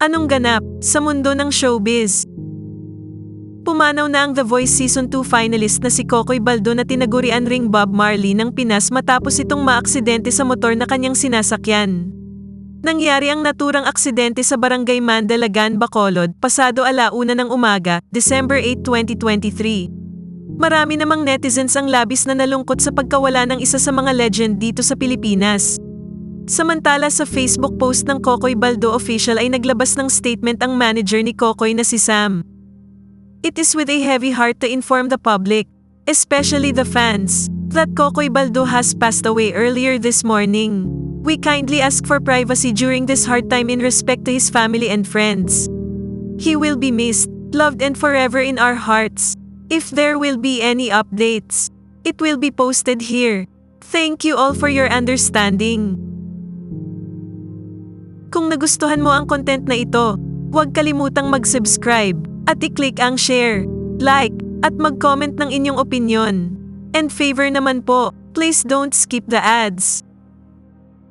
Anong ganap sa mundo ng showbiz? Pumanaw na ang The Voice Season 2 finalist na si Kokoy Baldo na tinagurian ring Bob Marley ng Pinas matapos itong maaksidente sa motor na kanyang sinasakyan. Nangyari ang naturang aksidente sa Barangay Mandalagan, Bacolod, pasado 1:00 ng umaga, December 8, 2023. Marami namang netizens ang labis na nalungkot sa pagkawala ng isa sa mga legend dito sa Pilipinas. Samantala sa Facebook post ng Kokoy Baldo official ay naglabas ng statement ang manager ni Kokoy na si Sam. It is with a heavy heart to inform the public, especially the fans, that Kokoy Baldo has passed away earlier this morning. We kindly ask for privacy during this hard time in respect to his family and friends. He will be missed, loved and forever in our hearts. If there will be any updates, it will be posted here. Thank you all for your understanding. Kung nagustuhan mo ang content na ito, huwag kalimutang mag-subscribe at i-click ang share, like, at mag-comment ng inyong opinyon. And favor naman po, please don't skip the ads.